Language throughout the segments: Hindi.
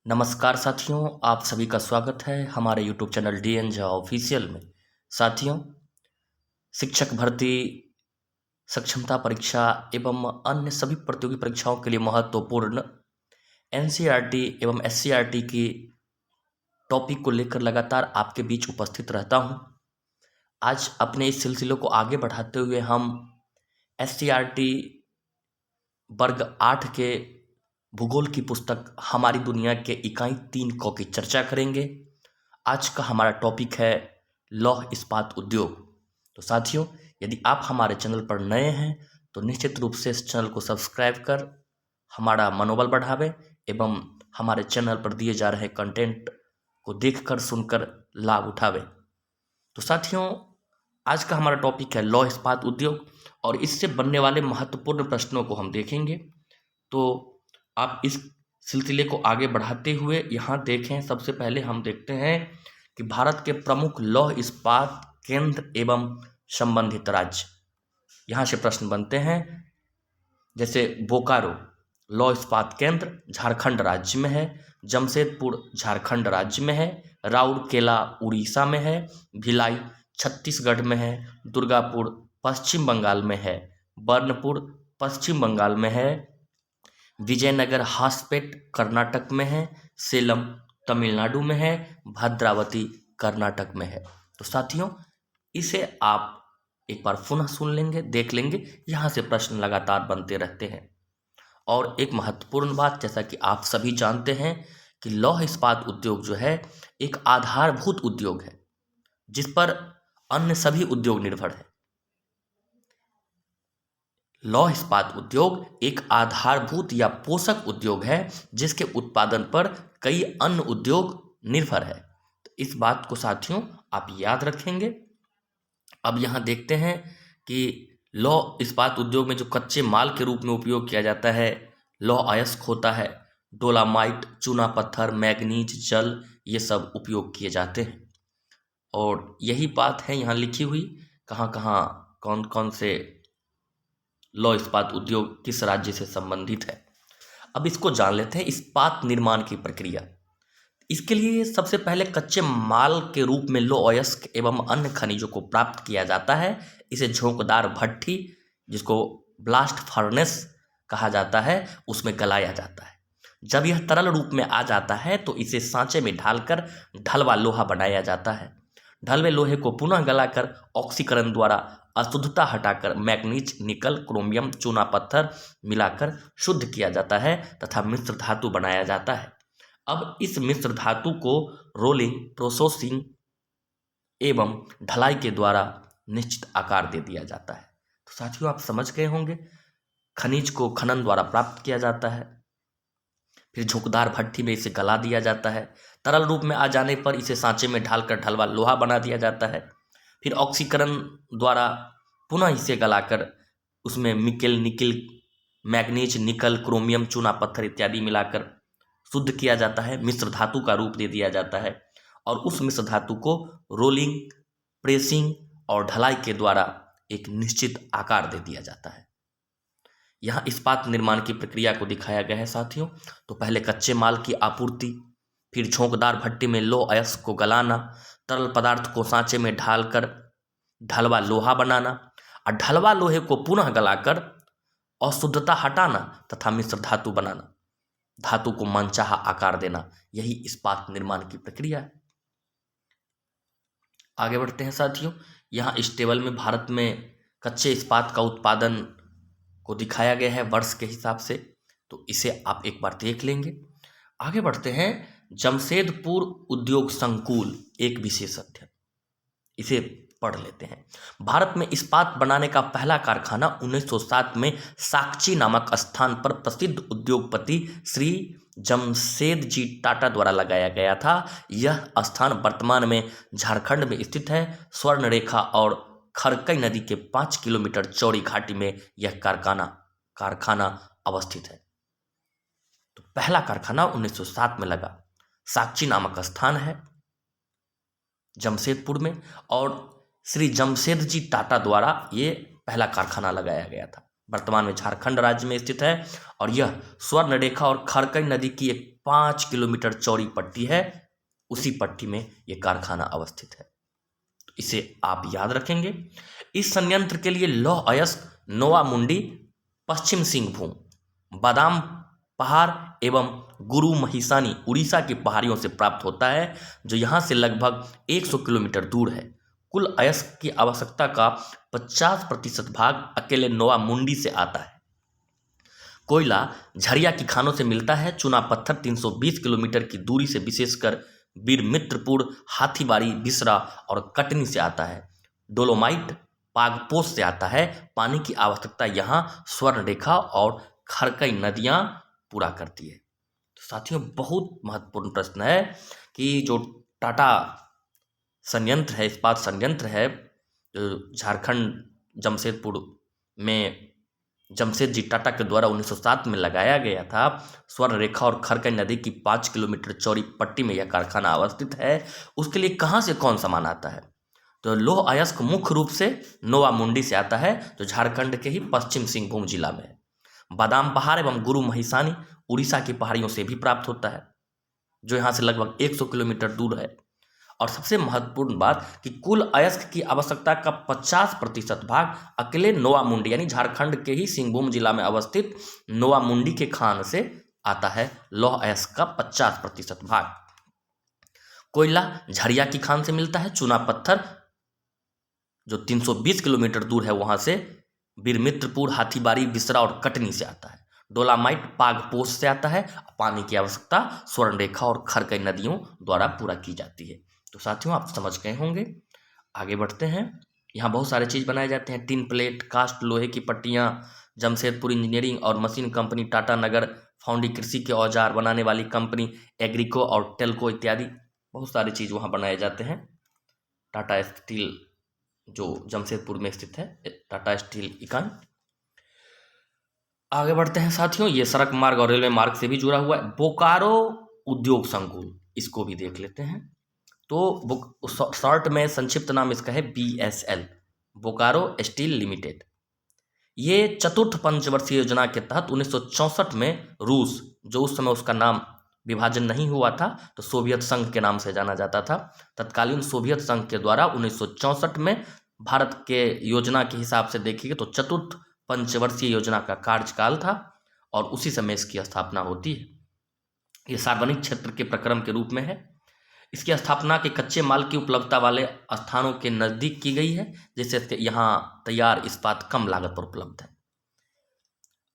नमस्कार साथियों, आप सभी का स्वागत है हमारे YouTube channel DN Jha official में। साथियों, शिक्षक भर्ती, सक्षमता परीक्षा एवं अन्य सभी प्रतियोगी परीक्षाओं के लिए महत्वपूर्ण NCERT एवं SCERT की टॉपिक को लेकर लगातार आपके बीच उपस्थित रहता हूं। आज अपने इस सिलसिले को आगे बढ़ाते हुए हम SCERT वर्ग 8 के भूगोल की पुस्तक हमारी दुनिया के इकाई 3 क की चर्चा करेंगे। आज का हमारा टॉपिक है लौह इस्पात उद्योग। तो साथियों, यदि आप हमारे चैनल पर नए हैं तो निश्चित रूप से इस चैनल को सब्सक्राइब कर हमारा मनोबल बढ़ावें एवं हमारे चैनल पर दिए जा रहे कंटेंट को देखकर सुनकर लाभ उठावें। तो साथियों, आज का हमारा टॉपिक है लौह इस्पात उद्योग और इससे बनने वाले महत्वपूर्ण प्रश्नों को हम देखेंगे। तो आप इस सिलसिले को आगे बढ़ाते हुए यहाँ देखें। सबसे पहले हम देखते हैं कि भारत के प्रमुख लौह इस्पात केंद्र एवं संबंधित राज्य। यहाँ से प्रश्न बनते हैं, जैसे बोकारो लौह इस्पात केंद्र झारखंड राज्य में है, जमशेदपुर झारखंड राज्य में है, राउरकेला उड़ीसा में है, भिलाई छत्तीसगढ़ में है, दुर्गापुर पश्चिम बंगाल में है, बर्नपुर पश्चिम बंगाल में है, विजयनगर हासपेट कर्नाटक में है, सेलम तमिलनाडु में है, भद्रावती कर्नाटक में है। तो साथियों, इसे आप एक बार पुनः सुन लेंगे, देख लेंगे। यहाँ से प्रश्न लगातार बनते रहते हैं। और एक महत्वपूर्ण बात, जैसा कि आप सभी जानते हैं कि लौह इस्पात उद्योग जो है एक आधारभूत उद्योग है जिस पर अन्य सभी उद्योग निर्भर है। लौह इस्पात उद्योग एक आधारभूत या पोषक उद्योग है जिसके उत्पादन पर कई अन्य उद्योग निर्भर है। तो इस बात को साथियों आप याद रखेंगे। अब यहाँ देखते हैं कि लौह इस्पात उद्योग में जो कच्चे माल के रूप में उपयोग किया जाता है, लौह अयस्क होता है, डोलामाइट, चूना पत्थर, मैग्नीज, जल, ये सब उपयोग किए जाते हैं। और यही बात है यहाँ लिखी हुई, कहाँ कहाँ कौन कौन से लौह इस्पात उद्योग किस राज्य से संबंधित है। अब इसको जान लेते हैं, इस्पात निर्माण की प्रक्रिया। इसके लिए सबसे पहले कच्चे माल के रूप में लौह अयस्क एवं अन्य खनिजों को प्राप्त किया जाता है। इसे झोंकदार भट्ठी, जिसको ब्लास्ट फर्नेस कहा जाता है, उसमें गलाया जाता है। जब यह तरल रूप में आ जाता है तो इसे सांचे में ढालकर ढलवा लोहा बनाया जाता है। ढलवे लोहे को पुनः गलाकर ऑक्सीकरण द्वारा अशुद्धता हटाकर मैग्नीज, निकल, क्रोमियम, चूना पत्थर मिलाकर शुद्ध किया जाता है तथा मिश्र धातु बनाया जाता है। अब इस मिश्र धातु को रोलिंग, प्रोसेसिंग एवं ढलाई के द्वारा निश्चित आकार दे दिया जाता है। तो साथियों, आप समझ गए होंगे, खनिज को खनन द्वारा प्राप्त किया जाता है, फिर झोंकदार भट्ठी में इसे गला दिया जाता है। तरल रूप में आ जाने पर इसे सांचे में ढालकर ढलवा लोहा बना दिया जाता है। फिर ऑक्सीकरण द्वारा पुनः इसे गलाकर उसमें निकल, मैग्नीज, निकल, क्रोमियम, चूना पत्थर इत्यादि मिलाकर शुद्ध किया जाता है, मिश्र धातु का रूप दे दिया जाता है और उस मिश्र धातु को रोलिंग, प्रेसिंग और ढलाई के द्वारा एक निश्चित आकार दे दिया जाता है। यहाँ इस्पात निर्माण की प्रक्रिया को दिखाया गया है साथियों। तो पहले कच्चे माल की आपूर्ति, फिर झोंकदार भट्टी में लौह अयस्क को गलाना, तरल पदार्थ को सांचे में ढालकर ढलवा लोहा बनाना और ढलवा लोहे को पुनः गलाकर अशुद्धता हटाना तथा मिश्र धातु बनाना, धातु को मनचाहा आकार देना, यही इस्पात निर्माण की प्रक्रिया है। आगे बढ़ते हैं साथियों। यहाँ इस टेबल में भारत में कच्चे इस्पात का उत्पादन को दिखाया गया है वर्ष के हिसाब से, तो इसे आप एक बार देख लेंगे। आगे बढ़ते हैं, जमशेदपुर उद्योग संकुल एक विशेष अध्ययन, इसे पढ़ लेते हैं। भारत में इस्पात बनाने का पहला कारखाना 1907 में साकची नामक स्थान पर प्रसिद्ध उद्योगपति श्री जमशेदजी टाटा द्वारा लगाया गया था। यह स्थान वर्तमान में झारखंड में स्थित है। स्वर्ण रेखा और खरकई नदी के 5 किलोमीटर चौड़ी घाटी में यह कारखाना अवस्थित है। तो पहला कारखाना 1907 में लगा, साकची नामक स्थान है जमशेदपुर में, और श्री जमशेदजी टाटा द्वारा ये पहला कारखाना लगाया गया था। वर्तमान में झारखंड राज्य में स्थित है और यह स्वर्ण रेखा और खरकई नदी की एक 5 किलोमीटर चौड़ी पट्टी है, उसी पट्टी में ये कारखाना अवस्थित है। तो इसे आप याद रखेंगे। इस संयंत्र के लिए लौह अयस्क नोवा मुंडी, पश्चिम सिंहभूम, बादाम पहाड़ एवं गुरु महिसानी उड़ीसा की पहाड़ियों से प्राप्त होता है, जो यहाँ से लगभग 100 किलोमीटर दूर है। कुल अयस्क की आवश्यकता का 50% भाग अकेले नोवा मुंडी से आता है। कोयला झरिया की खानों से मिलता है। चूना पत्थर 320 किलोमीटर की दूरी से विशेषकर बीरमित्रपुर, हाथीबाड़ी, बिसरा और कटनी से आता है। डोलोमाइट पागपोस से आता है। पानी की आवश्यकता यहाँ स्वर्णरेखा और खरकई नदियाँ पूरा करती है। तो साथियों, बहुत महत्वपूर्ण प्रश्न है कि जो टाटा संयंत्र है, इस्पात संयंत्र है, जो झारखंड जमशेदपुर में जमशेदजी टाटा के द्वारा 1907 में लगाया गया था, स्वर्णरेखा और खरकई नदी की 5 किलोमीटर चौड़ी पट्टी में यह कारखाना अवस्थित है। उसके लिए कहाँ से कौन सामान आता है? तो लौह अयस्क मुख्य रूप से नोवा मुंडी से आता है, जो झारखंड के ही पश्चिम सिंहभूम जिला में है। बादाम पहाड़ एवं गुरु महिसानी उड़ीसा की पहाड़ियों से भी प्राप्त होता है, जो यहाँ से लगभग 100 किलोमीटर दूर है। और सबसे महत्वपूर्ण बात कि कुल अयस्क की आवश्यकता का 50% भाग अकेले नोवा मुंडी यानी झारखंड के ही सिंहभूम जिला में अवस्थित नोवा मुंडी के खान से आता है। लौह अयस्क का 50% भाग। कोयला झरिया की खान से मिलता है। चूना पत्थर जो 320 किलोमीटर दूर है वहां से बीरमित्रपुर, हाथीबाड़ी, बिसरा और कटनी से आता है। डोलामाइट पागपोस से आता है। पानी की आवश्यकता स्वर्णरेखा और खरकई नदियों द्वारा पूरा की जाती है। तो साथियों, आप समझ गए होंगे। आगे बढ़ते हैं। यहाँ बहुत सारे चीज़ बनाए जाते हैं। टिन प्लेट, कास्ट लोहे की पट्टियाँ, जमशेदपुर इंजीनियरिंग और मशीन कंपनी, टाटा नगर फाउंडी कृषि के औजार बनाने वाली कंपनी एग्रीको और टेल्को इत्यादि बहुत सारी चीज़ वहाँ बनाए जाते हैं। टाटा स्टील जो जमशेदपुर में स्थित है, टाटा स्टील इकाई। आगे बढ़ते हैं साथियों। ये सड़क मार्ग और रेलवे मार्ग से भी जुड़ा हुआ है। बोकारो उद्योग संकुल, इसको भी देख लेते हैं। तो शॉर्ट में संक्षिप्त नाम इसका है BSL, बोकारो स्टील लिमिटेड। ये चतुर्थ पंचवर्षीय योजना के तहत 1964 में रूस, जो उस समय उसका नाम विभाजन नहीं हुआ था तो सोवियत संघ के नाम से जाना जाता था, तत्कालीन सोवियत संघ के द्वारा 1964 में भारत के योजना के हिसाब से देखिए तो चतुर्थ पंचवर्षीय योजना का कार्यकाल था और उसी समय इसकी स्थापना होती है। ये सार्वजनिक क्षेत्र के प्रक्रम के रूप में है। इसकी स्थापना के कच्चे माल की उपलब्धता वाले स्थानों के नज़दीक की गई है, जिससे यहाँ तैयार इस्पात कम लागत पर उपलब्ध है।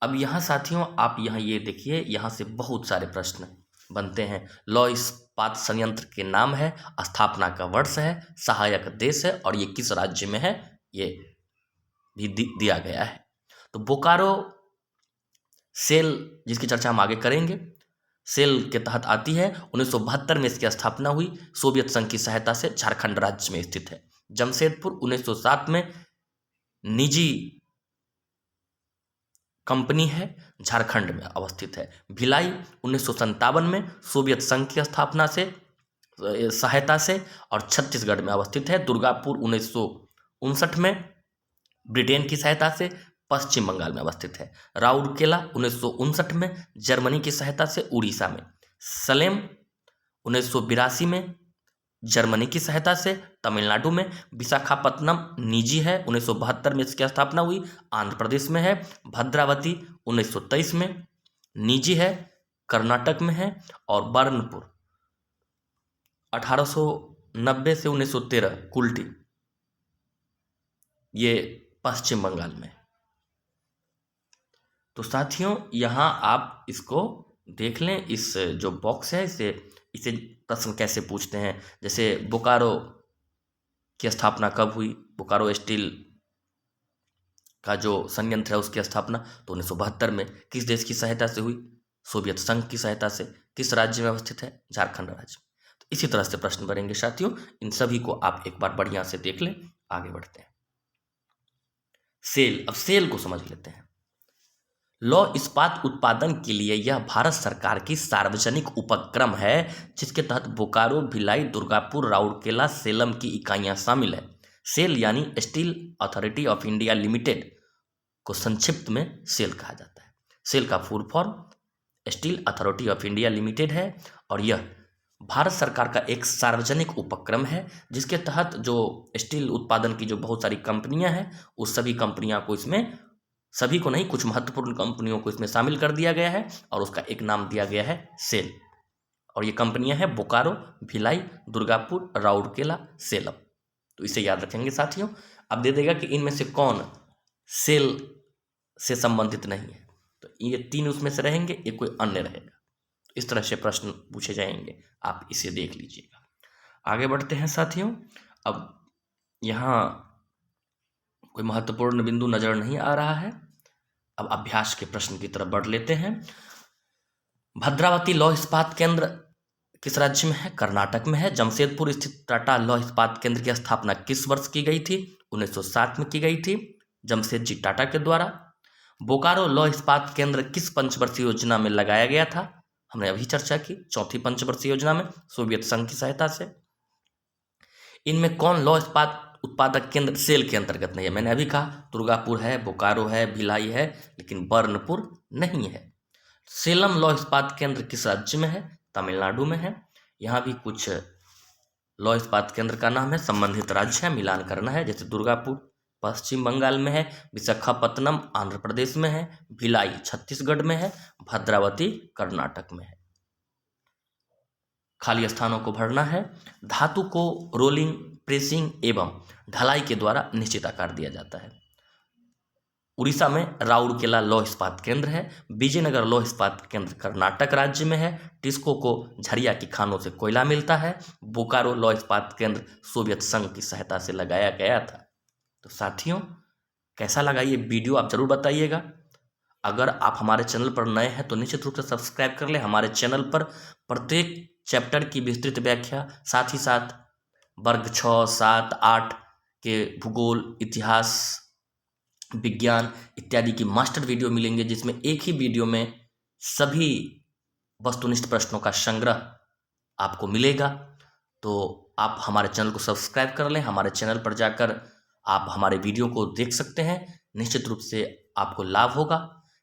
अब यहाँ साथियों, आप यहाँ ये देखिए, यहाँ से बहुत सारे प्रश्न बनते हैं। लौह इस्पात संयंत्र के नाम है, स्थापना का वर्ष है, सहायक देश है और ये किस राज्य में है ये भी दिया गया है। तो बोकारो सेल, जिसकी चर्चा हम आगे करेंगे, सेल के तहत आती है। 1972 में इसकी स्थापना हुई। सोवियत संघ की सहायता से झारखंड राज्य में स्थित है। जमशेदपुर 1907 में निजी कंपनी है, झारखंड में अवस्थित है। भिलाई 1957 में सोवियत संघ की स्थापना से सहायता से और छत्तीसगढ़ में अवस्थित है। दुर्गापुर 1959 में ब्रिटेन की सहायता से पश्चिम बंगाल में अवस्थित है। राउरकेला 1959 में जर्मनी की सहायता से उड़ीसा में। सलेम 1982 में जर्मनी की सहायता से तमिलनाडु में। विशाखापत्तनम निजी है, 1972 में इसकी स्थापना हुई, आंध्र प्रदेश में है। भद्रावती 1923 में निजी है, कर्नाटक में है। और बर्नपुर 1890 से 1913 कुल्टी, ये पश्चिम बंगाल में। तो साथियों, यहाँ आप इसको देख लें। इस जो बॉक्स है इसे प्रश्न कैसे पूछते हैं, जैसे बोकारो की स्थापना कब हुई, बोकारो स्टील का जो संयंत्र है उसकी स्थापना तो 1972 में। किस देश की सहायता से हुई, सोवियत संघ की सहायता से। किस राज्य में अवस्थित है, झारखंड राज्य में। तो इसी तरह से प्रश्न बनेंगे साथियों। इन सभी को आप एक बार बढ़िया से देख लें। आगे बढ़ते हैं। सेल, अब सेल को समझ लेते हैं। लौह इस्पात उत्पादन के लिए यह भारत सरकार की सार्वजनिक उपक्रम है, जिसके तहत बोकारो, भिलाई, दुर्गापुर, राउरकेला, सेलम की इकाइयां शामिल है। सेल यानी steel authority of India limited को संक्षिप्त में सेल कहा जाता है। सेल का full form steel authority of India limited है और यह भारत सरकार का एक सार्वजनिक उपक्रम है जिसके तहत जो स्टील उत्पादन की जो बहुत सारी कंपनियां हैं उस सभी कंपनियों को इसमें, सभी को नहीं, कुछ महत्वपूर्ण कंपनियों को इसमें शामिल कर दिया गया है और उसका एक नाम दिया गया है सेल। और ये कंपनियां हैं बोकारो, भिलाई, दुर्गापुर, राउरकेला, सेलम। तो इसे याद रखेंगे साथियों। अब दे देगा कि इनमें से कौन सेल से संबंधित नहीं है, तो ये 3 उसमें से रहेंगे, एक कोई अन्य रहेगा। इस तरह से प्रश्न पूछे जाएंगे, आप इसे देख लीजिएगा। आगे बढ़ते हैं साथियों। अब यहाँ कोई महत्वपूर्ण बिंदु नजर नहीं आ रहा है। अब अभ्यास के प्रश्न की तरफ बढ़ लेते हैं। भद्रावती लौह इस्पात केंद्र किस राज्य में है? कर्नाटक में है। जमशेदपुर स्थित टाटा लौह इस्पात केंद्र की स्थापना किस वर्ष की गई थी? 1907 में की गई थी, जमशेद जी टाटा के द्वारा। बोकारो लौह इस्पात केंद्र किस पंचवर्षीय योजना में लगाया गया था? हमने अभी चर्चा की, चौथी पंचवर्षीय योजना में, सोवियत संघ की सहायता से। इनमें कौन लौह इस्पात उत्पादक केंद्र सेल के अंतर्गत नहीं है? मैंने अभी कहा दुर्गापुर है, बोकारो है, भिलाई है, लेकिन बर्नपुर नहीं है। सेलम लौह इस्पात केंद्र किस राज्य में है? तमिलनाडु में है। यहाँ भी कुछ लौह इस्पात केंद्र का नाम है, संबंधित राज्य है, मिलान करना है। जैसे दुर्गापुर पश्चिम बंगाल में है, विशाखापत्तनम आंध्र प्रदेश में है, भिलाई छत्तीसगढ़ में है, भद्रावती कर्नाटक में है। खाली स्थानों को भरना है। धातु को रोलिंग, प्रेसिंग एवं ढलाई के द्वारा निश्चित आकार दिया जाता है। उड़ीसा में राउरकेला लौह इस्पात केंद्र है। विजयनगर लौह इस्पात केंद्र कर्नाटक राज्य में है। टिस्को को झरिया की खानों से कोयला मिलता है। बोकारो लौह इस्पात केंद्र सोवियत संघ की सहायता से लगाया गया था। तो साथियों, कैसा लगा ये वीडियो आप जरूर बताइएगा। अगर आप हमारे चैनल पर नए हैं तो निश्चित रूप से सब्सक्राइब कर लें। हमारे चैनल पर प्रत्येक चैप्टर की विस्तृत व्याख्या, साथ ही साथ वर्ग 6, 7, 8 के भूगोल, इतिहास, विज्ञान इत्यादि की मास्टर वीडियो मिलेंगे, जिसमें एक ही वीडियो में सभी वस्तुनिष्ठ प्रश्नों का संग्रह आपको मिलेगा। तो आप हमारे चैनल को सब्सक्राइब कर लें। हमारे चैनल पर जाकर आप हमारे वीडियो को देख सकते हैं। निश्चित रूप से आपको लाभ होगा।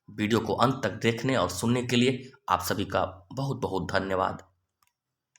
वीडियो को अंत तक देखने और सुनने के लिए आप सभी का बहुत बहुत धन्यवाद।